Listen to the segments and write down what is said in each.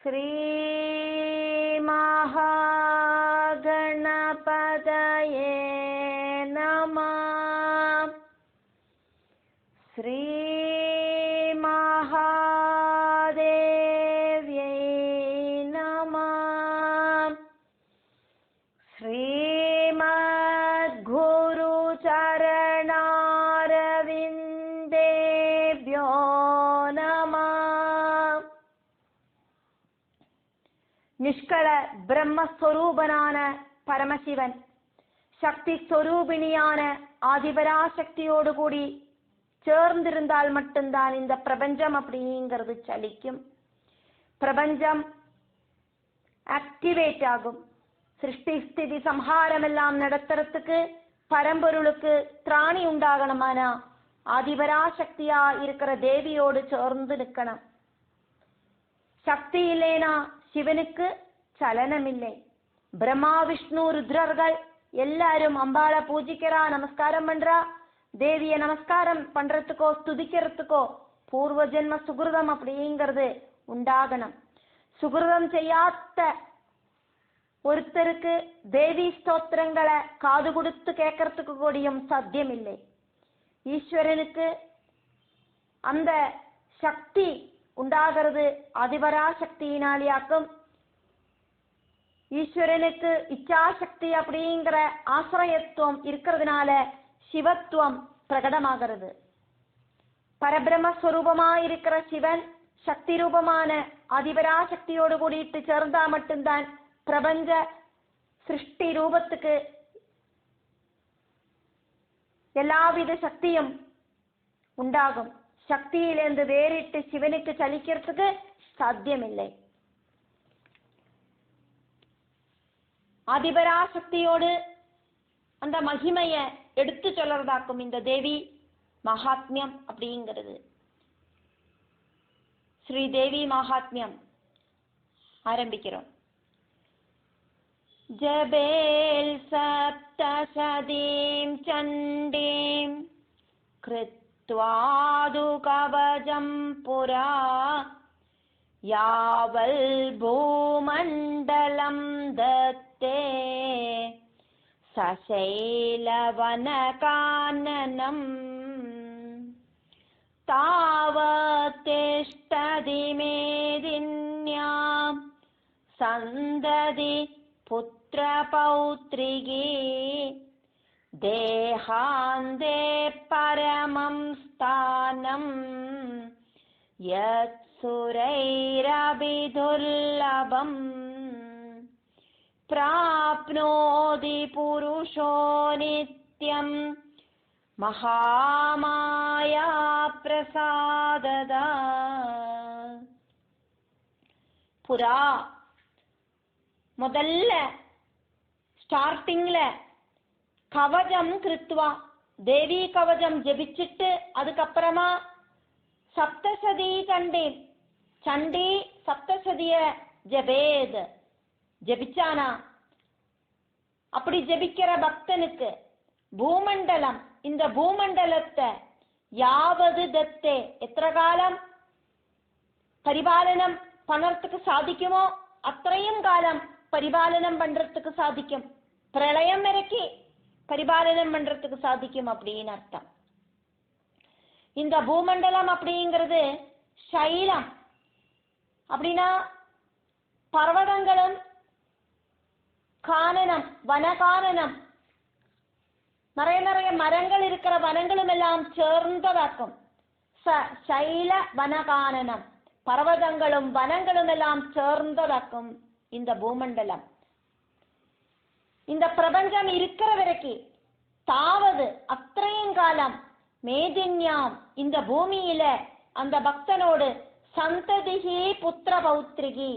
श्री महागणपतये नमः। श्री महादेव्यै नमः। श्रीमद्गुरुचरणारविन्देभ्यो नमः। நிஷ்கள பிரம்மஸ்வரூபனான பரமசிவன் சக்தி ஸ்வரூபிணியான ஆதிபராசக்தியோடு கூடி சேர்ந்திருந்தால் மட்டும்தான் இந்த பிரபஞ்சம் அப்படிங்கிறது சலிக்கும். பிரபஞ்சம் ஆக்டிவேட் ஆகும். சிருஷ்டி ஸ்திதி சம்ஹாரம் எல்லாம் நடத்துறதுக்கு பரம்பொருளுக்கு திராணி உண்டாகணுமானா ஆதிபராசக்தியா இருக்கிற தேவியோடு சேர்ந்து நிற்கணும். சக்தி இல்லைனா சிவனுக்கு சலனம் இல்லை. பிரம்மா விஷ்ணு ருத்ரர்கள் எல்லாரும் அம்பாளை பூஜிக்கிறா, நமஸ்காரம் பண்றா. தேவிய நமஸ்காரம் பண்றதுக்கோ ஸ்துதிக்கிறதுக்கோ பூர்வ ஜென்ம சுகிருதம் அப்படிங்கிறது உண்டாகணும். சுகிருதம் செய்யாத ஒருத்தருக்கு தேவி ஸ்தோத்திரங்களை காது கொடுத்து கேட்கறதுக்கு கூடியும் சாத்தியம் இல்லை. ஈஸ்வரனுக்கு அந்த சக்தி உண்டாகிறது ஆதிபராசக்தியினாலியாக்கும். ஈஸ்வரனுக்கு இச்சாசக்தி அப்படிங்கிற ஆசிரியத்துவம் இருக்கிறதுனால சிவத்துவம் பிரகடமாகிறது. பரபிரம்மஸ்வரூபமாயிருக்கிற சிவன் சக்தி ரூபமான ஆதிபராசக்தியோடு கூடிட்டு சேர்ந்தா மட்டும்தான் பிரபஞ்ச சிருஷ்டி ரூபத்துக்கு எல்லாவித சக்தியும் உண்டாகும். சக்தியிலிருந்து வேறிட்டு சிவனுக்கு சலிக்கிறதுக்கு சாத்தியமில்லை. ஆதிபராசக்தியோடு அந்த மகிமைய எடுத்து சொல்றதாக்கும் இந்த தேவி மகாத்மியம் அப்படிங்கிறது. ஸ்ரீதேவி மகாத்மியம் ஆரம்பிக்கிறோம். ஜபேல் சப்தசதீம் சண்டீம் கிருத்வாது கவஜம் புரா யாவல் பூமண்டலம் தத்தே சசைலவனகானனம் தாவதிஷ்டதி மேதின்யாம் சந்ததி புத்ரபௌத்ரிகி தேஹாந்தே பரமம் ஸ்தானம் யத் சுரைரபிதுர்லபம் பிராப்னோதி புருஷோ நித்யம் மகாமாயா பிரசாததா. புரா முதல்ல ஸ்டார்டிங்ல கவஜம் கிருத்வா தேவி கவஜம் ஜபிச்சுட்டு அதுக்கப்புறமா சப்தசதி சண்டி சப்தசதிய ஜபேத் ஜபிச்சானா. அப்படி ஜபிக்கிற பக்தனுக்கு பூமண்டலம் இந்த பூமண்டலத்தை யாவது தத்தே எத்தனை காலம் பரிபாலனம் பண்ணறதுக்கு சாதிக்குமோ அത്രയും காலம் பரிபாலனம் பண்றதுக்கு சாதிக்கும். பிரளயம் வரைக்கு பரிபாலனம் பண்றதுக்கு சாதிக்கும் அப்படின்னு அர்த்தம். இந்த பூமண்டலம் அப்படிங்கிறது சைலம் அப்படின்னா பர்வதங்களும் கானனம் வனகானனம் நிறைய மரங்கள் இருக்கிற வனங்களும் எல்லாம் சேர்ந்ததாக்கும். சைல வனகானனம் பர்வதங்களும் வனங்களும் எல்லாம் சேர்ந்ததாக்கும் இந்த பூமண்டலம். இந்த பிரபஞ்சம் இருக்கிற வரைக்கும் தாவது அത്രയും காலம் மேதின்யாம் இந்த பூமியில அந்த பக்தனோடு சந்ததிகி புத்திர பௌத்ரிகி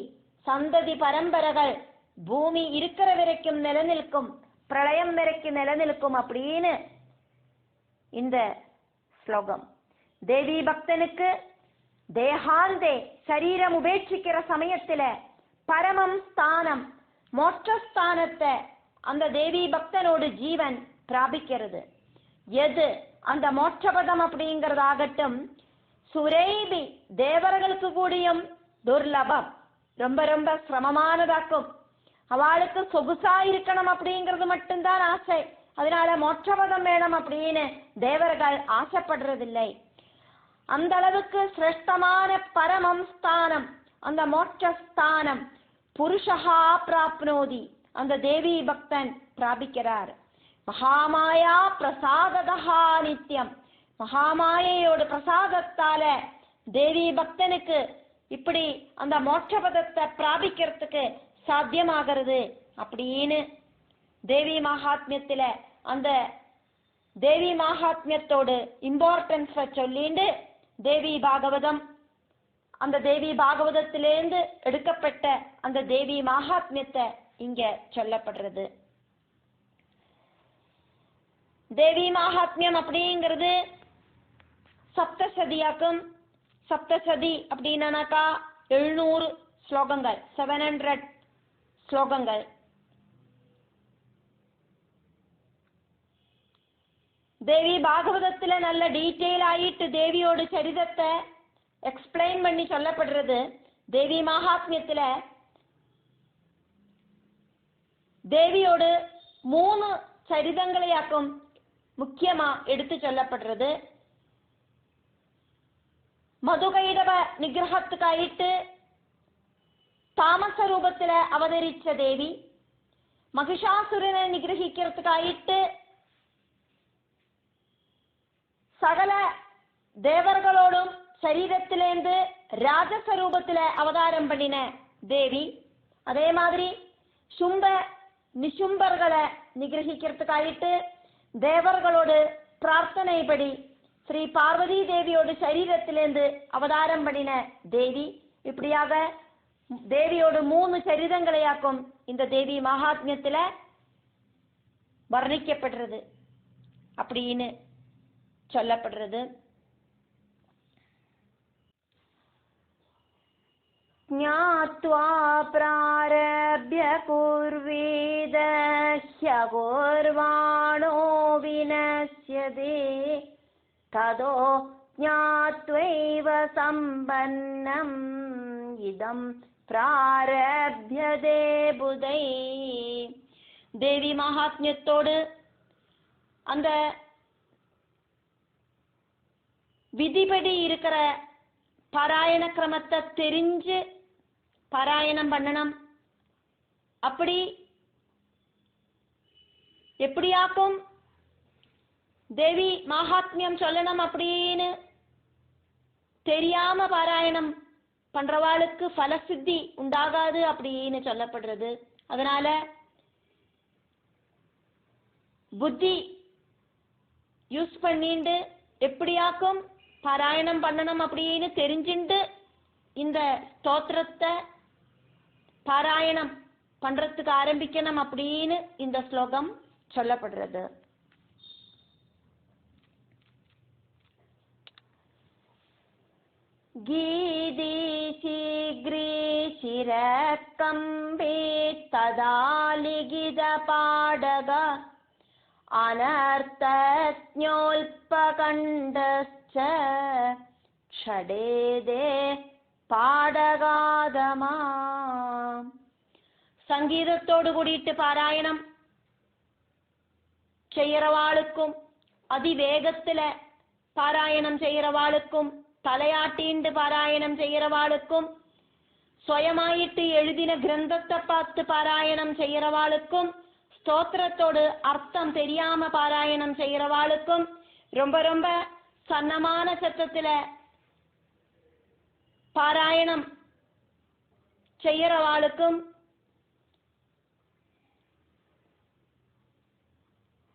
சந்ததி பரம்பரைகள் பூமி இருக்கிற வரைக்கும் நிலநிற்கும், பிரளயம் வரைக்கும் நிலநிற்கும் அப்படின்னு இந்த ஸ்லோகம். தேவி பக்தனுக்கு தேகாந்தே சரீரம் உபேட்சிக்கிற சமயத்துல பரமம் ஸ்தானம் மோட்சஸ்தானத்தை அந்த தேவி பக்தனோடு ஜீவன் பிராபிக்கிறது. எது அந்த மோட்சபதம் அப்படிங்கிறதாகட்டும் சுரைபி தேவர்களுக்கு கூடியும் துர்லபம் ரொம்ப ரொம்ப சிரமமானதாக்கும். அவளுக்கு சொகுசா இருக்கணும் அப்படிங்கிறது மட்டும்தான் ஆசை. அதனால மோட்சபதம் வேணும் அப்படின்னு தேவர்கள் ஆசைப்படுறதில்லை. அந்த அளவுக்கு சிரேஷ்டமான பரமம் ஸ்தானம், அந்த மோட்சஸ்தானம் புருஷா பிராப்னோதி, அந்த தேவி பக்தன் பிராபிக்கிறார். மகாமாயா பிரசாததா நித்தியம், மகாமாயோட பிரசாதத்தால தேவி பக்தனுக்கு இப்படி அந்த மோட்சபதத்தை பிராபிக்கிறதுக்கு சாத்தியமாகிறது அப்படின்னு தேவி மகாத்மியத்துல அந்த தேவி மகாத்மியத்தோடு இம்பார்ட்டன்ஸ சொல்லிண்டு தேவி பாகவதம், அந்த தேவி பாகவதத்திலேருந்து எடுக்கப்பட்ட அந்த தேவி மகாத்மியத்தை இங்க சொல்லப்படுறது. தேவி மகாத்மியம் அப்படிங்கிறது சப்தசதியாக்கும். சப்தசதி அப்படின்னாக்கா 700 ஸ்லோகங்கள், 700 ஸ்லோகங்கள். தேவி பாகவதத்துல நல்ல டீட்டெயில் ஆயிட்டு தேவியோட சரிதத்தை எக்ஸ்பிளைன் பண்ணி சொல்லப்படுறது. தேவி மகாத்மியத்துல தேவியோட 3 சரிதங்களையாக்கும் முக்கியமா எடுத்து சொல்லப்படுறது. மதுகைடவ நிகிரகத்துக்காயிட்டு தாமச ரூபத்துல அவதரிச்ச தேவி, மகிஷாசுரனை நிகிரகிக்கிறதுக்காயிட்டு சகல தேவர்களோடும் சரீரத்திலேந்து ராஜஸ்வரூபத்துல அவதாரம் பண்ணின தேவி, அதே மாதிரி சும்ப நிசும்பர்களை நிகிரகிக்கிறதுக்காயிட்டு தேவர்களோடு பிரார்த்தனைப்படி ஸ்ரீ பார்வதி தேவியோட சரீரத்திலேந்து அவதாரம் பண்ணின தேவி. இப்படியாக தேவியோட 3 சரிதங்களையாக்கும் இந்த தேவி மகாத்மியத்துல வர்ணிக்கப்படுறது அப்படின்னு சொல்லப்படுறது. ஞாத்வா ப்ராரப்ய குர்வேத ஹ்யகோர்வாணோ வினஸ்யதே ததோ ஞாத்வைவ சம்பன்னம் இதம் பிராரப்யதே புதை. தேவி மகாத்மியத்தோடு அந்த விதிபடி இருக்கிற பாராயண கிரமத்தை தெரிஞ்சு பாராயணம் பண்ணணும். அப்படி எப்படியாக்கும் தேவி மகாத்மியம் சொல்லணும் அப்படின்னு தெரியாம பாராயணம் பண்றவாளுக்கு பலசித்தி உண்டாகாது அப்படின்னு சொல்லப்படுறது. அதனால புத்தி யூஸ் பண்ணிண்டு எப்படியாக்கும் பாராயணம் பண்ணணும் அப்படின்னு தெரிஞ்சுண்டு இந்த ஸ்தோத்திரத்தை பாராயணம் பண்றதுக்கு ஆரம்பிக்கணும் அப்படின்னு இந்த ஸ்லோகம் சொல்லப்படுறது. கீதி சீக்ரீ சிரக்கம்பே ததாலிகித பாடக அனர்த்தஜ்ஞோல்பகண்டஸ்ச ஷடேதே பாடகாதமா. சங்கீதத்தோடு கூடிட்டு பாராயணம் செய்யறவாளுக்கும் அதிவேகத்துல பாராயணம் செய்யறவாளுக்கும் தலையாட்டிண்டு பாராயணம் செய்யறவாளுக்கும் சுயமாயிட்டு எழுதின கிரந்தத்தை பார்த்து பாராயணம் செய்யறவாளுக்கும் ஸ்தோத்திரத்தோடு அர்த்தம் தெரியாம பாராயணம் செய்யறவாளுக்கும் ரொம்ப ரொம்ப சன்னமான சத்தத்துல பாராயணம் செய்யறவாளுக்கும்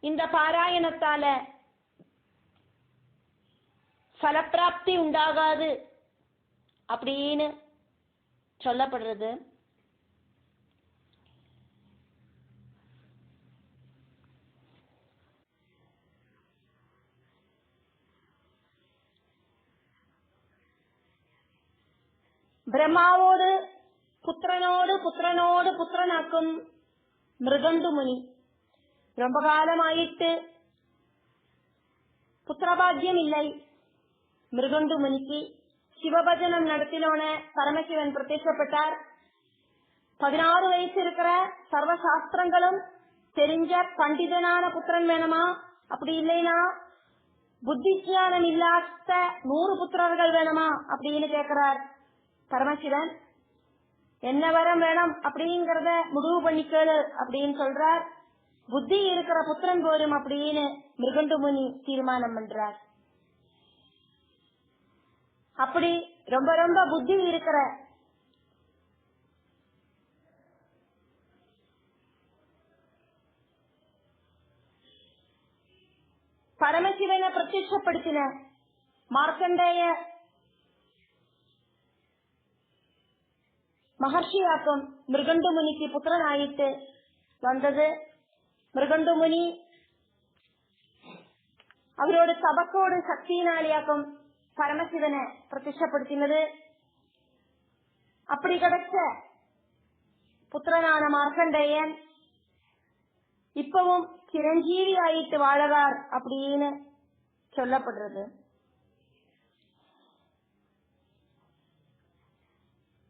இந்த பாராயணத்தால பலப்பிராப்தி உண்டாகாது அப்படின்னு சொல்லப்படுறது. பிரம்மாவோடு புத்திரனோடு புத்திரனாக்கும் மிருகண்டு முனி ரொம்ப காலமாயிட்டு புத்திரபாக்கியம் இல்லை. மிருகண்டு முனிக்கு சிவபஜனம் நடத்தினோன பரமசிவன் பிரத்யட்சப்பட்டார். 16 வயசு இருக்கிற சர்வ சாஸ்திரங்களும் தெரிஞ்ச பண்டிதனான புத்திரன் வேணுமா, அப்படி இல்லைன்னா புத்தி ஞானம் இல்லாத 100 புத்திரர்கள் வேணுமா அப்படின்னு கேட்கிறார் பரமசிவன். என்ன வரம் வேணும் அப்படிங்கறத முடிவு பண்ணிக்கேளு அப்படின்னு சொல்றார். புத்தி இருக்கிற புத்திரன் போரும் அப்படின்னு மிருகண்டு முனி தீர்மானம் பண்றார். அப்படி ரொம்ப ரொம்ப புத்தி இருக்கிற பரமசிவனை பிரத்யட்சப்படுத்தின மார்க்கண்டேய மகர்ஷியாக்கும் மிருகண்டு முனிக்கு புத்திரனாயிட்டு வந்தது. மிருகண்டு முனி அவரோட தபக்கோடு சக்தியினாலியாக்கும் பரமசிவனை பிரத்யட்சப்படுத்தினது. அப்படி கிடைச்ச புத்திரனான மார்க்கண்டேயன் இப்பவும் சிரஞ்சீவி ஆயிட்டு வாழறார் அப்படின்னு சொல்லப்படுறது.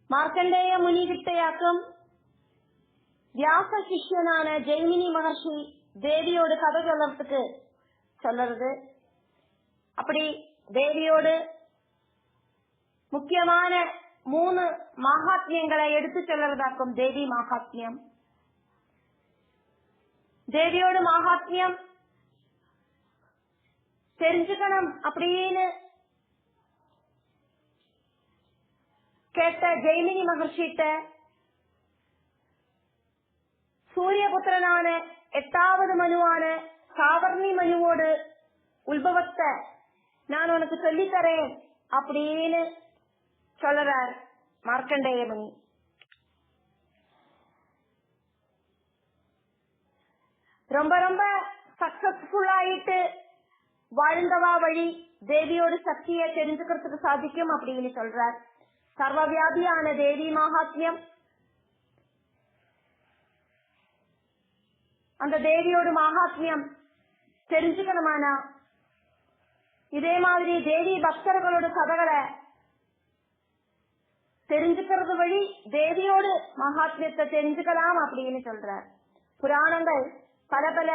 மார்க்கண்டேய முனிகிட்டையாக்கும் வியாச சிஷ்யனான ஜெய்மினி மகர்ஷி தேவியோடு கதை சொல்லறதுக்கு சொல்றது. அப்படி தேவியோடு முக்கியமான 3 மகாத்மியங்களை எடுத்து சொல்றதாக்கும் தேவி மகாத்மியம். தேவியோட மகாத்மியம் தெரிஞ்சுக்கணும் அப்படின்னு கேட்ட ஜெய்மினி மகர்ஷிட்ட சூரியபுத்திரனான 8வது மனுவான சாவர்ணி மனுவோடு உத்பவத்தை நான் உனக்கு சொல்லித்தரேன் அப்படின்னு சொல்றார் மார்க்கண்டேய முனி. ரொம்ப ரொம்ப சக்சஸ்ஃபுல் ஆயிட்டு வாழ்ந்தவா வழி தேவியோட சக்தியை தெரிஞ்சுக்கிறதுக்கு சாதிக்கும் அப்படின்னு சொல்றார். சர்வவியாபியான தேவி மகாத்மியம், அந்த தேவியோட மகாத்மியம் தெரிஞ்சுக்கணுமானா இதே மாதிரி தேவி பக்தர்களோட கதைகளை தெரிஞ்சுக்கிறது வழி தேவியோடு மகாத்மியத்தை தெரிஞ்சுக்கலாம் அப்படின்னு சொல்றார். புராணங்கள் பல பல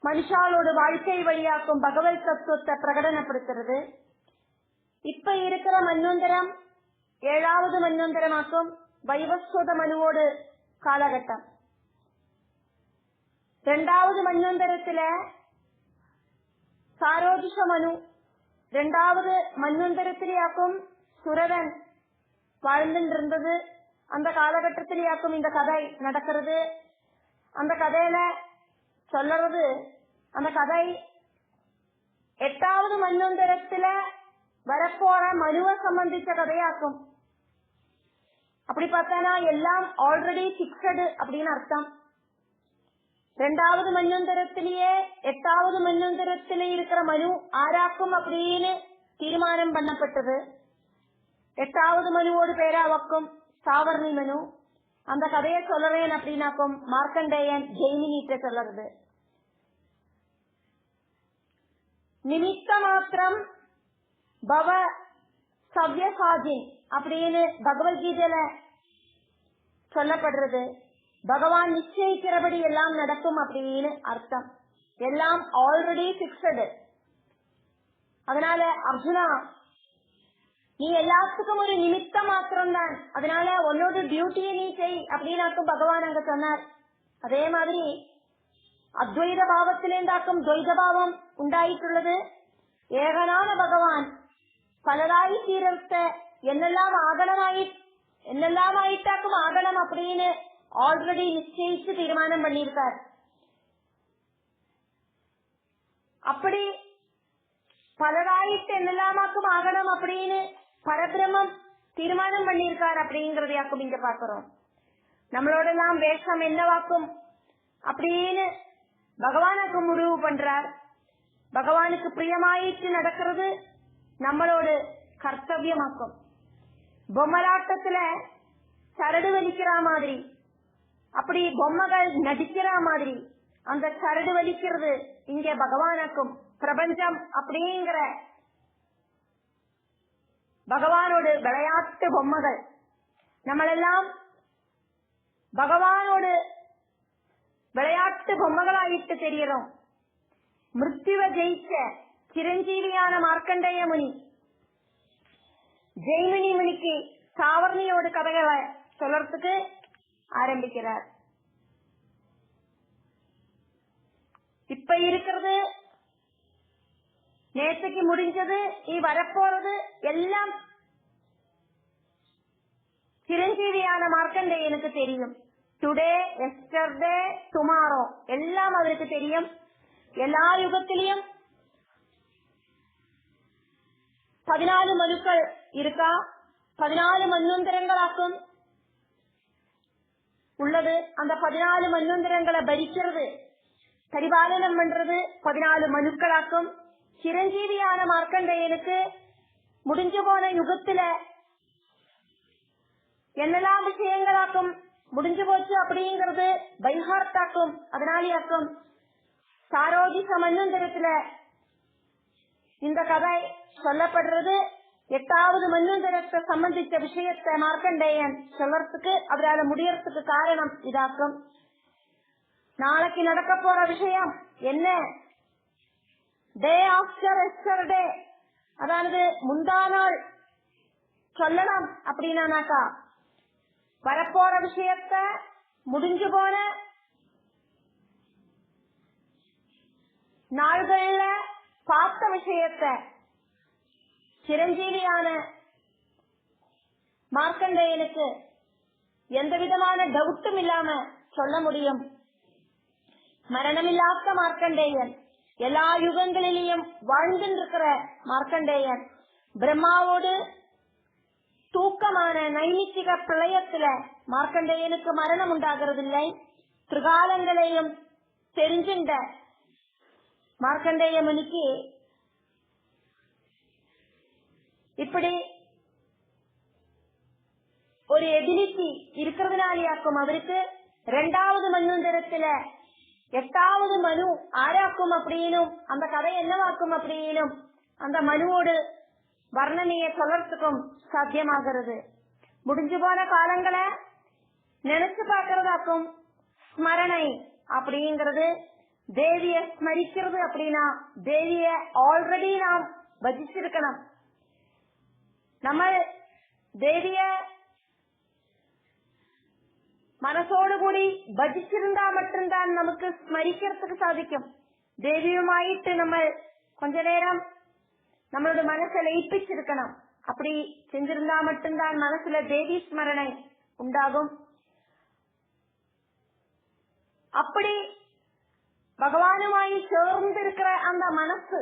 மனுஷாலோட வாழ்க்கை வழியாக்கும் பகவத் தத்துவத்தை பிரகடனப்படுத்துறது. இப்ப இருக்கிற மன்வந்தரம் 7வது மன்வந்தரமாக்கும் வைவஸ்வத மனுவோடு காலகட்டம். 2வது மன்வந்தரத்துல சாரோஜிஷ மனு, 2வது மன்வந்தரத்திலேயாக்கும் சுரதன் வாழ்ந்துட்டு இருந்தது. அந்த காலகட்டத்திலேயாக்கும் இந்த கதை நடக்கிறது. அந்த கதையில சொல்றது, அந்த கதை 8வது மன்வந்தரத்துல வரப்போற மனுவை சம்பந்திச்ச கதையாக்கும். அப்படி பார்த்தானா எல்லாம் ஆல்ரெடி பிக்சடு அப்படின்னு அர்த்தம். 2வது மன்வந்தரத்திலேயே 8வது மன்வந்தரத்திலே இருக்கிற மனு ஆராக்கும் அப்படின்னு தீர்மானம் பண்ணப்பட்டது. 8வது மனுவோடு பேராவக்கும் சாவர்ணி மனு. அந்த கதையை சொல்றேன் அப்படின்னாக்கும் மார்க்கண்டேயன் ஜெய்மினிட்ட சொல்றது. நிமித்த மாத்திரம் பவ சவ்யசாஜின் அப்படின்னு பகவத்கீதையில சொல்லப்படுறது. பகவான் நிச்சயிக்கிறபடி எல்லாம் நடக்கும் அப்படின்னு அர்த்தம். எல்லாம் ஆல்ரெடி பிக்சடு. அதனால அர்ஜுனா, நீ எல்லாத்துக்கும் ஒரு நிமித்த மாத்திரம் தான், அதனால உன்னோட டியூட்டியை நீ செய் அப்படின்னாக்கும் பகவான் அங்க சொன்னார். அதே மாதிரி அத்வைத பாவத்திலேந்தாக்கும் துவைத பாவம் உண்டாയിട്ടുള്ളത്. ஏகனான பகவான் பலராய் தீரத்த என்னெல்லாம் ஆயிட்டாக்கும் ஆகணும் அப்படின்னு ஆல்ரெடி நிச்சயிச்சு தீர்மானம் பண்ணியிருக்கார். அப்படி பலராயிட்டு என்னெல்லாமாக்கும் ஆகணும் அப்படின்னு பரபிரமம் தீர்மானம் பண்ணியிருக்கார் அப்படிங்கறதையாக்கும் இங்க பாக்குறோம். நம்மளோட எல்லாம் வேஷம் என்னவாக்கும் அப்படின்னு பகவானுக்கு முடிவு பண்றார். பகவானுக்கு பிரியமாயிட்டு நடக்கிறது நம்மளோட கர்த்தவியமாக்கும். பொம்மலாட்டத்துல சரடு வலிக்கிற மாதிரி, அப்படி பொம்மைகள் நடிக்கிற மாதிரி அந்த சரடு வலிக்கிறது இங்க பகவானுக்கும் பிரபஞ்சம் அப்படிங்கிற பகவானோடு விளையாட்டு பொம்மைகள். நம்மளெல்லாம் பகவானோடு விளையாட்டு பொம்மைகளாயிட்டு தெரிகிறோம். மிருத்யுவை ஜெயிச்ச சிரஞ்சீவியான மார்க்கண்டேய முனி ஜெய்மினி முனிக்கு சாவர்ணியோடு கதைகளை சொல்றதுக்கு ஆரம்பிக்கிறார். இப்ப இருக்கிறது, நேற்றுக்கு முடிஞ்சது, நீ வரப்போறது எல்லாம் சிரஞ்சீவியான மார்க்கண்டேயனுக்கு தெரியும். டுடே, எஸ்டர்டே, டுமாரோ எல்லாம் அவருக்கு தெரியும். எல்லா யுகத்திலையும் 14 மனுக்கள் இருக்கா, 14 மன்வந்தரங்களாக்கும் உள்ளது. அந்த 14 மன்வந்தரங்களை பரிக்கிறது, பரிபாலனம் பண்றது 14 மனுக்களாக்கும். சிரஞ்சீவியான மார்க்கண்டேயனுக்கு முடிஞ்சு போன யுகத்துல என்னெல்லாம் விஷயங்களாக்கும் முடிஞ்சு போச்சு அப்படிங்கிறது பைஹார்த்தாக்கும். அதனாலேயாக்கும் சாரோகிச மன்வந்தரத்துல இந்த கதை சொல்லப்படுறது. 8வது மன்வந்தரத்தை சம்பந்திச்ச விஷயத்தை மார்க்கண்டேயன் சொல்றதுக்கு அவரால் முடியறதுக்கு காரணம் இதாக்கும். நாளைக்கு நடக்க போற விஷயம் என்ன? டே ஆஃப்டர் எஸ்டர்டே, அதாவது முந்தா நாள் சொல்லலாம் அப்படின்னாக்கா வரப்போற விஷயத்த முடிஞ்சு போன நாள்கள்ல பார்த்த விஷயத்த சிரஞ்சீவியான மார்க்கண்டேயனுக்கு எந்த விதமான டவுட்டும் இல்லாம சொல்ல முடியும். மரணமில்லாத மார்க்கண்டேயன், எல்லா யுகங்களிலேயும் வாழ்ந்திருக்கிற மார்க்கண்டேயன், பிரம்மாவோடு தூக்கமான நைமித்திக பிரளயத்துல மார்க்கண்டேயனுக்கு மரணம் உண்டாகிறதில்லை. திரிகாலங்களையும் தெரிஞ்சின்ற மார்க்கண்டேய முனிக்கு இப்படி ஒரு எபிலிட்டி இருக்கிறதுனாலேயாக்கும் அவருக்கு 2வது மன்வந்தரத்துல 8வது மனு ஆராக்கும் அப்படின்னும் அந்த கதை என்னவாக்கும் அப்படின்னும் அந்த மனுவோடு வர்ணனையை சொல்றதுக்கும் சாத்தியமாகிறது. முடிஞ்சு போன காலங்களை நினைச்சு பார்க்கறதாக்கும் ஸ்மரணை அப்படிங்கிறது. தேவிய ஸ்மரிக்கிறது அப்படின்னா தேவிய ஆல்ரெடி நாம் பஜிச்சிருக்கணும். நம்ம தேவிய മനസ്സോട് കൂടി ഭജിച്ചിരുന്നാ மட்டும்தான் നമുക്ക് സ്മരിக்கிறதுக்கு സാധിക്കും. ദേവിയുമായിട്ട് നമ്മൾ கொஞ்ச நேரம் நம்மளோட மனசை லயிப்பிச்சிருக்கணும். அப்படி செஞ்சிருந்தா மட்டும்தான் மனசுல தேவி ஸ்மரணை உண்டாகும். அப்படி பகவானுமாய் சேர்ந்திருக்கிற அந்த மனசு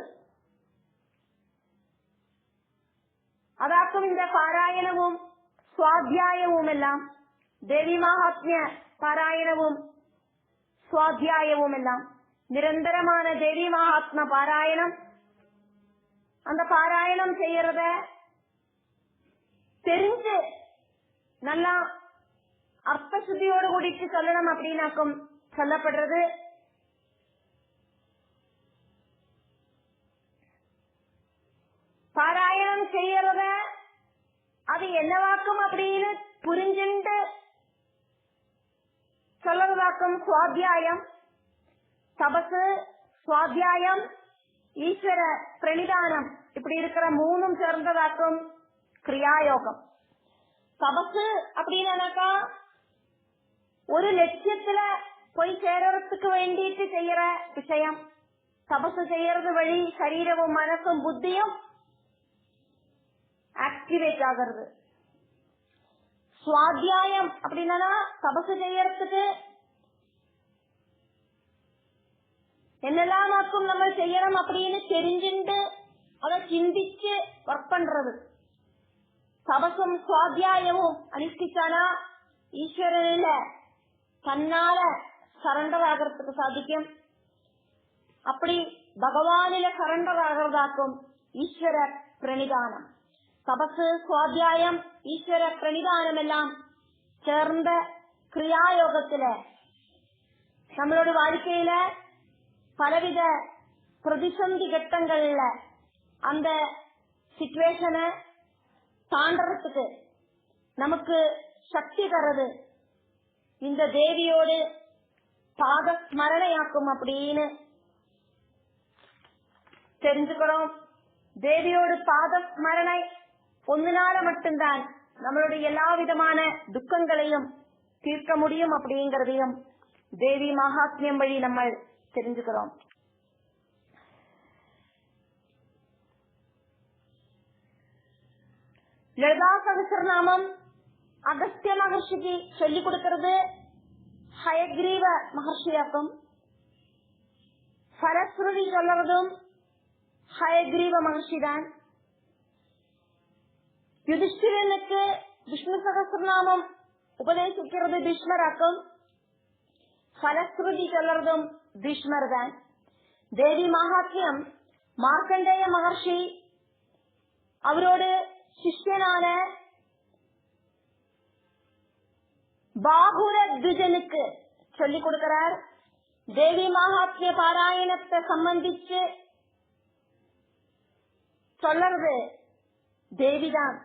അതാക്കും இந்த പാരായണവും സ്വാധ്യായവും എല്ലാം ദേവി മഹാത്മ്യ പാരായണവും സ്വാധ്യായവും എല്ലാം നിരന്തരமான ദേവി മഹാത്മ പാരായണം. அந்த பாராயணம் செய்யறத தெரிஞ்சு நல்லா அர்த்தசுத்தியோடு கூடிட்டு சொல்லணும் அப்படின்னாக்கும் சொல்லப்படுறது. பாராயணம் செய்யறத அது என்னவாக்கும் அப்படின்னு புரிஞ்சுண்டு சொல்லறதாக்கும் சுவாத்தியாயம். தபசு, சுவாத்தியாயம், ஈஸ்வர பிரணிதானம் இப்படி இருக்கிற மூணும் சேர்ந்ததாக்கும் கிரியாயோகம். தபசு அப்படின்னாக்கா ஒரு லட்சியத்துல போய் சேரறதுக்கு வேண்டிட்டு செய்யற விஷயம். தபசு செய்யறது வழி சரீரமும் மனசும் புத்தியும் ஆக்டிவேட் ஆகிறது. சுவாத்தியாயம் அப்படின்னா தபசு செய்யறதுக்கு என்னெல்லாம் ஆக்கும் நம்ம செய்யறோம் அப்படின்னு தெரிஞ்சுட்டு அதை சிந்திச்சு ஒர்க் பண்றது. தபசும் சுவாத்தியாயமும் அனுஷ்டிச்சானா ஈஸ்வரனில தன்னால சரண்டர் ஆகிறதுக்கு சாதிக்கும். அப்படி பகவானில சரண்டர் ஆகிறதாக்கும் ஈஸ்வர பிரணிதானம். தபசு, சுவாத்தியாயம், ஈஸ்வர பிரணிதானம் எல்லாம் சேர்ந்த கிரியாயோகத்துல நம்மளோட வாழ்க்கையில பலவித பிரதிசந்தி கட்டங்கள்ல அந்த சிச்சுவேஷனை தாண்டறதுக்கு நமக்கு சக்தி தரது இந்த தேவியோடு பாத ஸ்மரணையாக்கும் அப்படின்னு தெரிஞ்சுக்கிறோம். தேவியோடு பாத ஸ்மரணை ஒன்னுனால மட்டும்தான் நம்மளுடைய எல்லா விதமான துக்கங்களையும் தீர்க்க முடியும் அப்படிங்கறதையும் தேவி மகாத்மியம் வழி நம்ம தெரிஞ்சுக்கிறோம். லலிதா சகஸ்ரநாமம் அகஸ்திய மகர்ஷிக்கு சொல்லிக் கொடுக்கிறது ஹயக்ரீவ மகர்ஷியாக்கும். ஃபலஸ்ருதி சொல்றதும் ஹயக்ரீவ மகர்ஷிதான். யுதிஷ்டிரனுக்கு விஷ்ணு சகஸ்ரநாமம் உபதேசிக்கிறது பீஷ்மராக்கும். ஃபலஸ்ருதி சொல்றதும் பீஷ்மர் தான். தேவி மகாத்மியம் மார்க்கண்டேய மகர்ஷி அவரோடு சிஷ்யனான பாகுர துஜனுக்கு சொல்லிக் கொடுக்கிறார். தேவி மகாத்மிய பாராயணத்தை சம்பந்திச்சு சொல்றது தேவிதான்.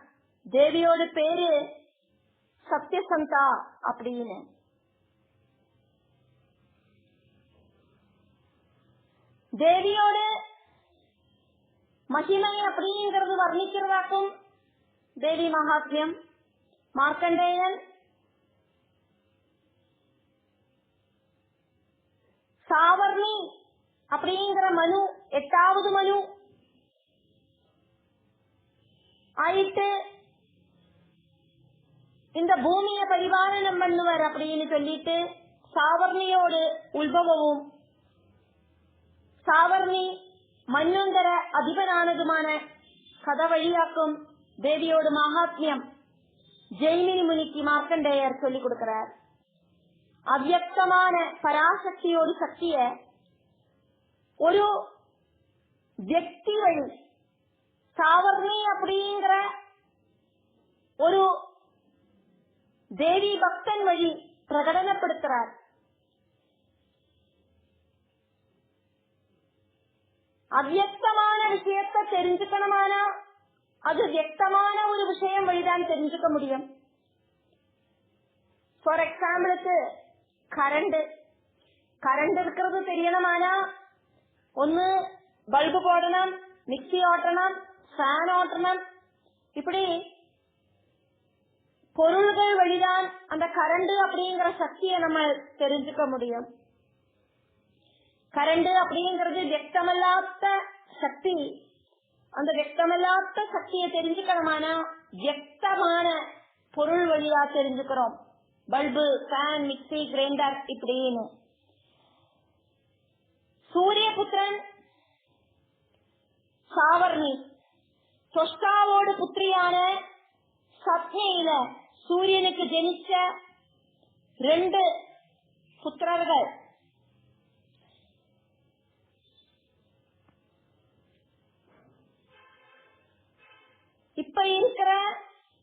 தேவியோட பேரு சத்யசந்தா அப்படின்னு. தேவியோட மகிமை அப்படிங்கிறது வர்ணிக்கிறதாக்கும் தேவி மகாத்மியம். மார்க்கண்டேயன் சாவர்ணி அப்படிங்கிற மனு 8வது மனு ஆயிட்டு இந்த பூமியை பரிபாலனம் பண்ணுவார் அப்படின்னு சொல்லிட்டு சாவர்ணியோடு உள்பவவும் சாவர்ணி மன்வந்தர அதிபனானதுமான கதை வழியாக்கும் தேவியோடு மகாத்மியம் ஜெய்மினி முனிக்கு மார்க்கண்டேயர் சொல்லிக் கொடுக்கிறார். அவ்யக்தமான பராசக்தியோடு சக்திய ஒரு வியக்தி வழி சாவர்ணி அப்படிங்கிற ஒரு தேவி பக்தன் வழி பிரகடனப்படுத்துறார். அவ்யக்தமான விஷயத்தை தெரிஞ்சுக்கணுமானா அது வியக்தமான ஒரு விஷயம் வழிதான் தெரிஞ்சுக்க முடியும். ஃபார் எக்ஸாம்பிளுக்கு கரண்ட் இருக்கிறது தெரியணுமானா ஒன்னு பல்பு போடணும், மிக்சி ஓட்டணும், ஃபேன் ஓட்டணும். இப்படி பொருள்கள் வழிதான் அந்த கரண்ட் அப்படிங்கிற சக்தியை நம்ம தெரிஞ்சுக்க முடியும். கரண்ட் அப்படிங்கிறது வியக்தமல்லாத சக்தி. அந்த வியக்தமல்லாத சக்தியை தெரிஞ்சுக்கணுமானா வியக்தமான பொருள் வழியா தெரிஞ்சுக்கிறோம். பல்பு, ஃபேன், மிக்சி, கிரைண்டர் இப்படின்னு. சூரியபுத்திரன் சாவர்ணி சொஷ்டாவோடு புத்திரியான சத்னையில சூரியனுக்கு ஜனிச்ச 2 புத்திரர்கள். இப்ப இருக்கிற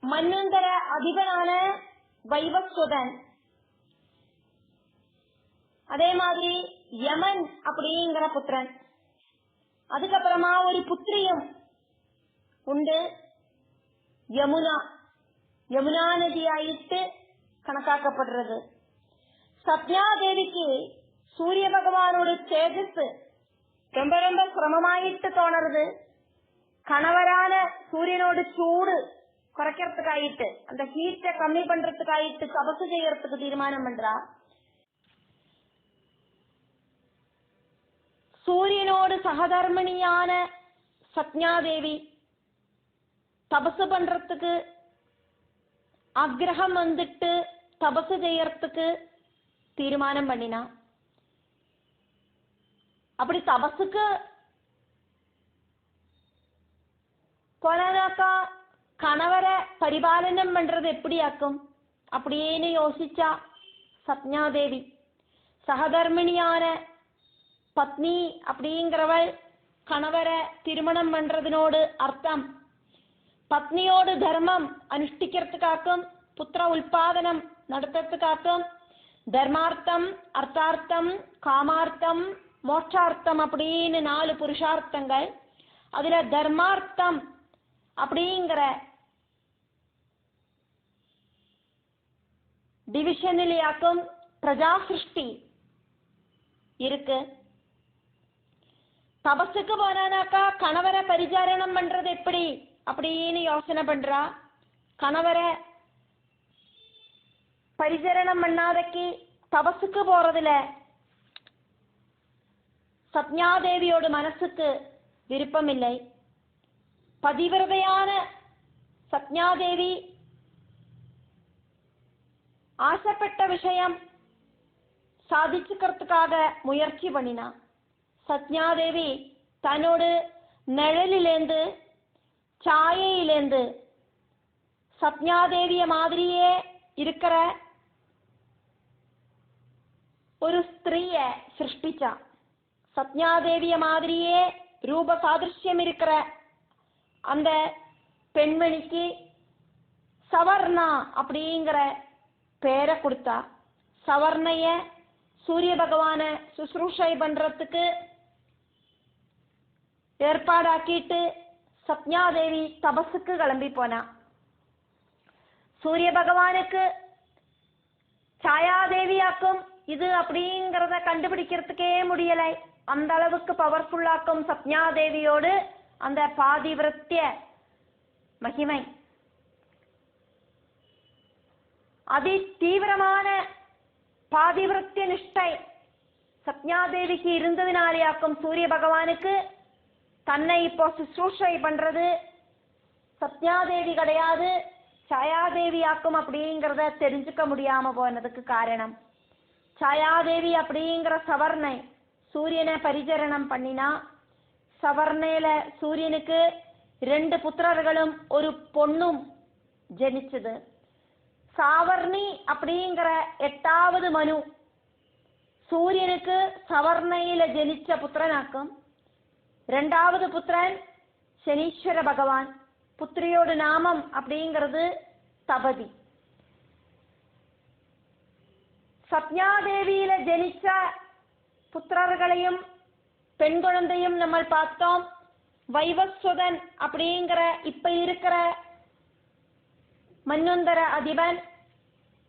மன்வந்தர அதிபனான வைவஸ்வதன், அதே மாதிரி யமன் அப்படிங்கிற புத்திரன். அதுக்கப்புறமா ஒரு புத்திரியும் உண்டு, யமுனா நதியாயிட்டு கணக்காக்கப்படுறது. சத்யா தேவிக்கு சூரிய பகவானோட தேஜஸ் ரொம்ப ரொம்ப சிரமமாயிட்டு தோணுறது. கணவரான சூரியனோட சூடு குறைக்கிறதுக்காயிட்டு, அந்த ஹீட்டை கம்மி பண்றதுக்காயிட்டு தபசு செய்யறதுக்கு தீர்மானம் பண்றா. சூரியனோடு சகதர்மிணியான சத்யாதேவி தபசு பண்றதுக்கு ஆக்ரகம் வந்துட்டு தபசு செய்யறதுக்கு தீர்மானம் பண்ணினா. அப்படி தபசுக்கு போனாக்கா கணவரை பரிபாலனம் பண்றது எப்படியாக்கும் அப்படின்னு யோசிச்சா சத்யாதேவி. சகதர்மிணியான பத்னி அப்படிங்கிறவள் கணவரை திருமணம் பண்றதுனோடு அர்த்தம் பத்னியோடு தர்மம் அனுஷ்டிக்கிறதுக்காக்கும், புத்திர உல்பாதனம் நடத்துறதுக்காக்கும் தர்மார்த்தம், அர்த்தார்த்தம், காமார்த்தம், மோட்சார்த்தம் அப்படின்னு 4 புருஷார்த்தங்கள். அதுல தர்மார்த்தம் அப்படிங்கிற டிவிஷனிலேயாக்கும் பிரஜா சிருஷ்டி இருக்கு. தபசுக்கு போனானாக்கா கணவரை பரிச்சாரணம் பண்றது எப்படி அப்படின்னு யோசனை பண்றா. கணவரை பரிச்சரணம் பண்ணாதக்கு தபசுக்கு போறதுல சத்யாதேவியோட மனசுக்கு விருப்பம் இல்லை. பதிவிரதையான சத்யாதேவி ஆசைப்பட்ட விஷயம் சாதிச்சுக்கிறதுக்காக முயற்சி பண்ணினா. சத்யாதேவி தன்னோடு நிழலிலேந்து சாயையிலேந்து சத்யாதேவிய மாதிரியே இருக்கிற ஒரு ஸ்திரீய சிருஷ்டிச்சா. சத்யாதேவிய மாதிரியே ரூப சாதிருஷ்யம் இருக்கிற அந்த பெண்மணிக்கு சவர்ணா அப்படிங்கிற பேரை கொடுத்தா. சவர்ணைய சூரிய பகவான சுசுரூஷை பண்றதுக்கு ஏற்பாடாக்கிட்டு சத்யாதேவி தபசுக்கு கிளம்பி போனா. சூரிய பகவானுக்கு சாயாதேவியாக்கும் இது அப்படிங்கறத கண்டுபிடிக்கிறதுக்கே முடியலை. அந்த அளவுக்கு பவர்ஃபுல்லாக்கும் சத்யாதேவியோடு அந்த பாதிவிரத்திய மகிமை அதி தீவிரமான பாதிவிரத்திய நிஷ்டை சத்யாதேவிக்கு இருந்ததினாலேயாக்கும் சூரிய பகவானுக்கு தன்னை இப்போ சுசுரூஷை பண்றது சத்யாதேவி கிடையாது சாயாதேவியாக்கும் அப்படிங்கறத தெரிஞ்சுக்க முடியாம போனதுக்கு காரணம். சாயாதேவி அப்படிங்கிற சவர்ணை சூரியனை பரிச்சரணம் பண்ணினா. சவர்ணையில சூரியனுக்கு 2 புத்திரர்களும் ஒரு பொண்ணும் ஜனிச்சது. சாவர்ணி அப்படிங்கிற 8வது மனு சூரியனுக்கு சவர்ணையில ஜனிச்ச புத்திரனாக்கும். 2வது புத்திரன் சனீஸ்வர பகவான். புத்திரியோட நாமம் அப்படிங்கிறது தபதி. சத்யாதேவியில ஜனிச்ச புத்திரர்களையும் பெண் குழந்தையும் நம்ம பார்த்தோம். வைவஸ்வதன் அப்படிங்கிற இப்ப இருக்கிற மன்வந்தர அதிபன்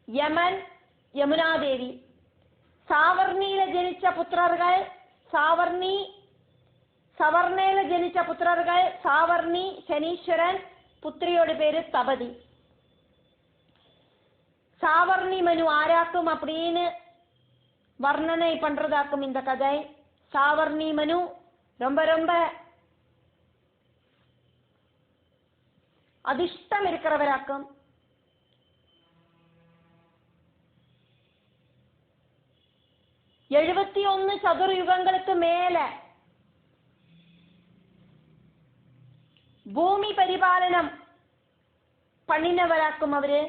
யமன் யமுனாதேவி. சாவர்ணியில ஜனிச்ச புத்திரர்கள் சவர்ணையில ஜனிச்ச புத்திரர்கள் சாவர்ணி சனீஸ்வரன். புத்திரியோட பேரு தபதி. சாவர்ணி மனு ஆராக்கும் அப்படின்னு வர்ணனை பண்றதாக்கும் இந்த கதை. சாவர்ணி மனு ரொம்ப ரொம்ப அதிர்ஷ்டம் இருக்கிறவராக்கும். எழுபத்தி 71 சதுர்யுகங்களுக்கு மேல பூமி பரிபாலனம் பண்ணினவராக்கும் அவரு.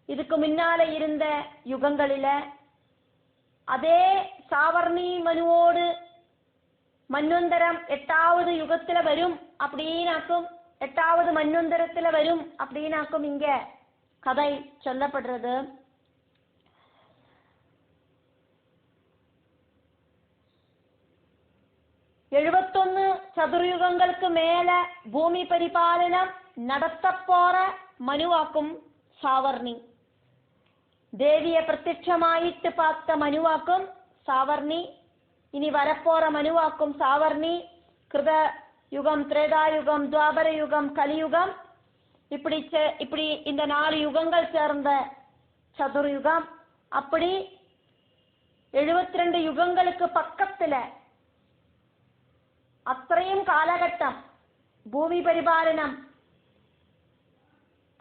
இதுக்கு முன்னால இருந்த யுகங்களில அதே சாவர்ணி மனுவோடு மன்வந்தரம் 8வது யுகத்துல வரும் அப்படின்னாக்கும் 8வது மன்வந்தரத்துல வரும் அப்படின்னாக்கும் இங்க கதை சொல்லப்படுறது. எழுபத்தொன்னு சதுர்யுகங்களுக்கு மேல பூமி பரிபாலனம் நடத்த போற மனுவாக்கும் சாவர்ணி. தேவிய பிரத்யட்சமாயிட்டு பார்த்த மனுவாக்கும் சாவர்ணி. இனி வரப்போற மனுவாக்கும் சாவர்ணி. கிருத யுகம், திரேதாயுகம், துவாபர யுகம், கலியுகம், இப்படி இந்த 4 யுகங்கள் சேர்ந்த சதுர்யுகம். அப்படி 72 யுகங்களுக்கு பக்கத்துல അത്രയും കാലഘട്ടം ഭൂമി പരിപാലനം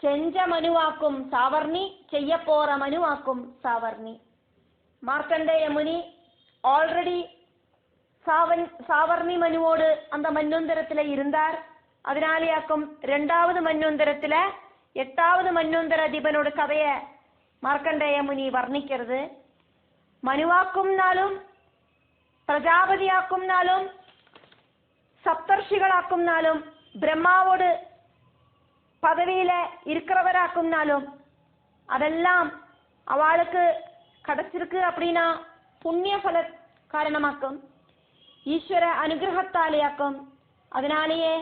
ചെഞ്ച മനുവാക്കും സാവർണി, ചെയ്യപ്പോറ മനുവാക്കും സാവർണി. മാർക്കണ്ഡേയ മുനി ஆல்ரெடி சாவர்ணி மனுவோடு அந்த மன்வந்தரத்துல இருந்தார். அதனாலேயாக்கும் 2வது மன்வந்தரத்துல 8வது மன்வந்தர அதிபனோட கதைய மார்க்கண்டேய முனி வர்ணிக்கிறது. மனுவாக்கும்னாலும் பிரஜாபதியாக்கும்னாலும் சப்தர்ஷிகளாக்கும்னாலும் பிரம்மாவோடு பதவியில இருக்கிறவராக்கும்னாலும் அதெல்லாம் அவளுக்கு கிடைச்சிருக்கு அப்படின்னா புண்ணிய பல காரணமாக்கும், ஈஸ்வர அனுகிரகத்தாலேயாக்கும். அதனாலேயே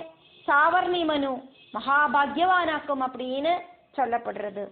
சாவர்ணி மனு மகாபாக்யவானாக்கும் அப்படின்னு சொல்லப்படுறது.